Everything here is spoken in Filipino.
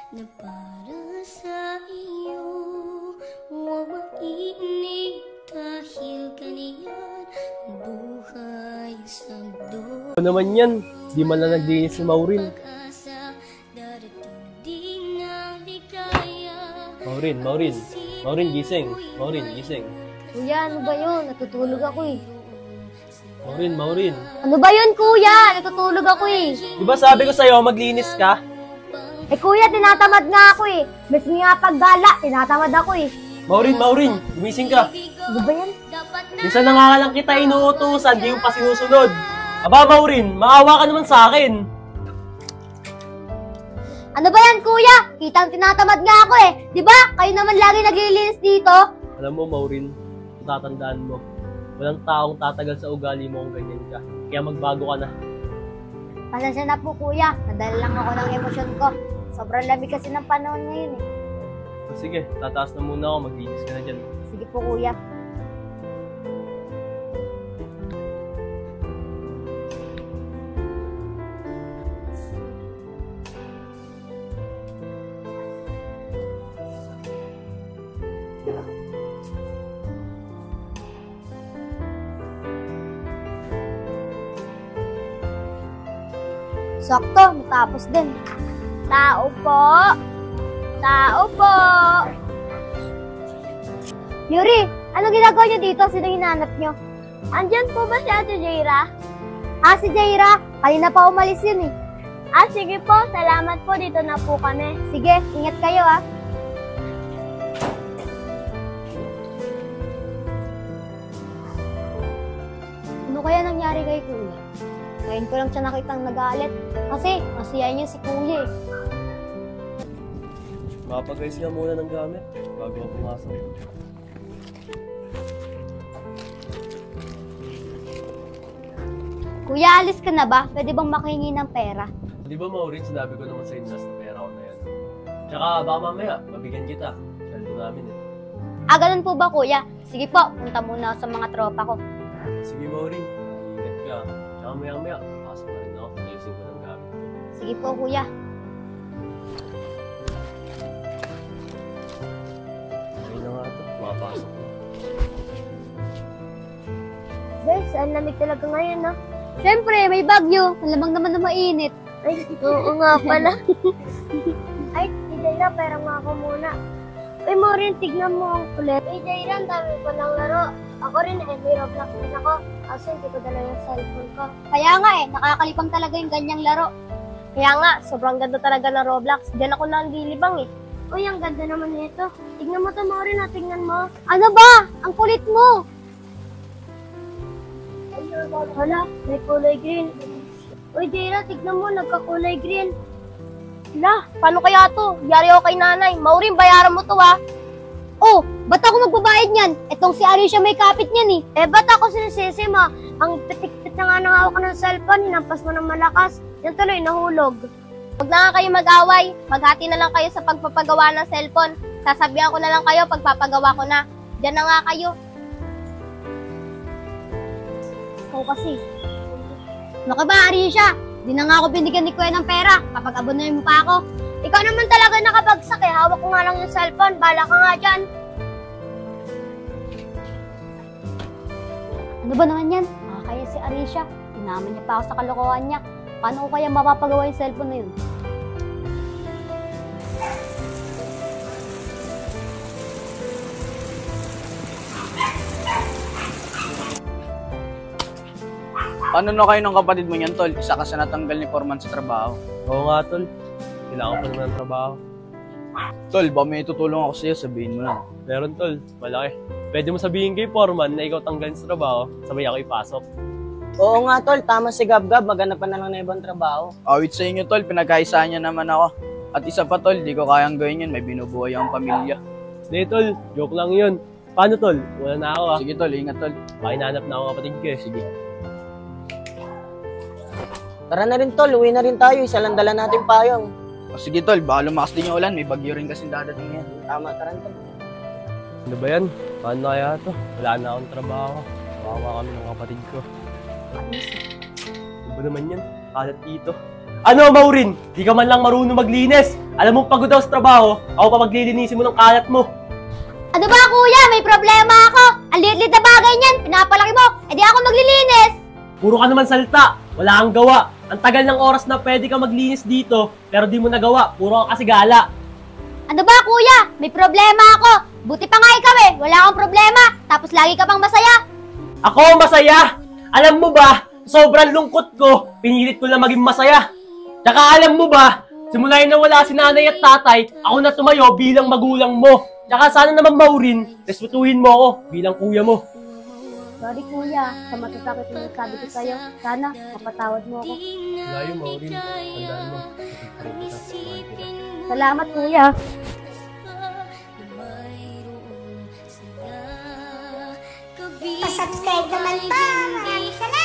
na para sa iyo. Huwag mag-inip dahil kaniyan ang buhay sagdo. Ano naman yan? Di man lang naglinis si Maureen. Maureen, gising. Maureen, gising. Kuya, ano ba yun? Natutulog ako eh. Maureen. Ano ba yun, kuya? Natutulog ako eh. Di ba sabi ko sa'yo, maglinis ka? Eh kuya, tinatamad nga ako eh. Bes nga paggala, tinatamad ako eh. Maureen, gumising ka. Ano ba yan? Minsan na nga lang kita inuutusan, di mo pa sinusunod. Aba, Maureen, maawa ka naman sa akin. Ano ba yan, kuya? Kitang tinatamad nga ako eh. Di ba? Kayo naman lagi naglilinis dito. Alam mo, Maureen, tatandaan mo, walang taong tatagal sa ugali mo kung ganyan ka. Kaya magbago ka na. Pasensya na po, kuya. Nadala lang ako ng emosyon ko. Sobrang lamig kasi ng panahon ngayon eh. So, sige, tataas na muna ako, maglinis ka na dyan. Sige po, kuya. Sakto, natapos din. Tao po! Tao po! Yuri, anong ginagawa niyo dito? Sino hinanap niyo? Andyan po ba si Ate Jaira? Si Jaira. Kanina pa umalis yun eh. Sige po. Salamat po. Dito na po kami. Sige, ingat kayo Ano kaya nangyari kay Kuya? Ngayon ko lang siya nakitang nagalit. Kasi, masiyahin niya si Kuya eh. Makapag-ayos nga muna ng gamit bago ako pumasok. Kuya, alis ka na ba? Pwede bang makahingi ng pera? Di ba, Maureen, sinabi ko naman sa inyo na pera ko na yan. Tsaka baka mamaya, mabigyan kita. Kaldo namin eh. Ganun po ba, kuya? Sige po, punta muna ako sa mga tropa ko. Sige, Maureen, ingat ka. Tsaka maya-maya, pasok na rin ako. Ayusin ko ng gamit ko. Sige po, kuya. Ayun na nga ito, mapasok na. Guys, ang lamig talaga ngayon, no? Siyempre, may bagyo. Malamang naman na mainit. Ay, oo nga pala. Ay, Jaira, pera nga ako muna. Uy, Maureen, tignan mo ang kulit. Uy, Jaira, ang dami ko ng laro. Ako rin may Roblox din ako. Kasi hindi ko dala yung cellphone ko. Kaya nga nakakalipang talaga yung ganyang laro. Kaya nga, sobrang ganda talaga ng Roblox. Diyan ako nalilibang eh. Uy, ang ganda naman nito. Tignan mo to, Maureen, tignan mo. Ano ba? Ang kulit mo. Hala, may kulay green. Uy, Jaira, tignan mo, nagkakulay green. Hala, paano kaya to? Yari ako kay nanay. Maureen, bayaran mo to Oh, ba't ako magbabayad niyan? Etong si Alicia may kapit niyan eh. Ba't ako sinisisi mo? Ang pitik-pit na nga nang hawak ko ng cellphone, hinampas mo ng malakas. Yan tuloy, nahulog. Huwag na nga kayo mag-away. Maghati na lang kayo sa pagpapagawa ng cellphone. Sasabihan ko na lang kayo pagpapagawa ko na. Diyan na nga kayo. Ikaw kasi. Ano ka ba, Arisha? Di na nga ako binigyan ni Kuya ng pera. Papag-abonoy mo pa ako. Ikaw naman talaga nakabagsak eh. Hawak ko nga lang yung cellphone. Bala ka nga dyan. Ano ba naman yan? Kaya si Arisha. Tinaman niya pa ako sa kalokohan niya. Paano ko kaya mapapagawa yung cellphone na yun? Paano na kayo ng kapatid mo niyan, Tol? Isa ka sa natanggal ni Foreman sa trabaho. Oo nga, Tol. Kailangan pa naman ng trabaho. Tol, ba may tutulong ako sa'yo, sabihin mo lang. Meron, Tol. Malaki. Pwede mo sabihin kay Foreman na ikaw tanggalin sa trabaho, sabay ako ipasok. Oo nga, Tol. Tama si Gab-Gab. Maghanap pa na lang na ibang trabaho. Awit sa inyo, Tol. Pinagkaisaan niya naman ako. At isa pa, Tol, di ko kayang gawin yun. May binubuhay ang pamilya. Hindi, Tol. Joke lang yun. Paano, Tol? Wala na ako, Sige, Tol. Ingat, Tol. Pakinanap na ako kapatid ko eh. Sige. Tara na rin, Tol. Uwi na rin tayo. Isa lang dala natin payong. O sige, Tol. Baka lumakas din yung ulan. May bagyo rin kasi dadating yan. Tama, tara, Tol. Ano ba yan? Paano na kaya ito? Wala na akong trabaho. Kawawa kami ng kapatid ko. Ano ba naman yan? Kalat dito. Ano, Maureen? Di ka man lang marunong maglinis. Alam mong pagod daw sa trabaho, ako pa maglilinisin mo ng kalat mo. Ano ba kuya? May problema ako. Ang liit-liit na bagay niyan. Pinapalaki mo. Eh di ako maglilinis. Puro ka naman salita. Wala kang gawa. Ang tagal ng oras na pwede ka maglinis dito, pero di mo nagawa. Puro ka kasi gala. Ano ba kuya? May problema ako. Buti pa nga ikaw eh. Wala akong problema. Tapos lagi ka pang masaya. Ako masaya! Alam mo ba, sobrang lungkot ko, pinilit ko lang maging masaya. Tsaka alam mo ba, simula na wala si nanay at tatay, ako na tumayo bilang magulang mo. Tsaka sana naman Maureen, respetuhin mo ako bilang kuya mo. Sorry kuya, sa matasakit na nagsabi ko sa'yo. Sana mapatawad mo ako. Wala yung Maureen, tandaan mo. Salamat kuya. Pa-subscribe naman pa. Maraming salamat.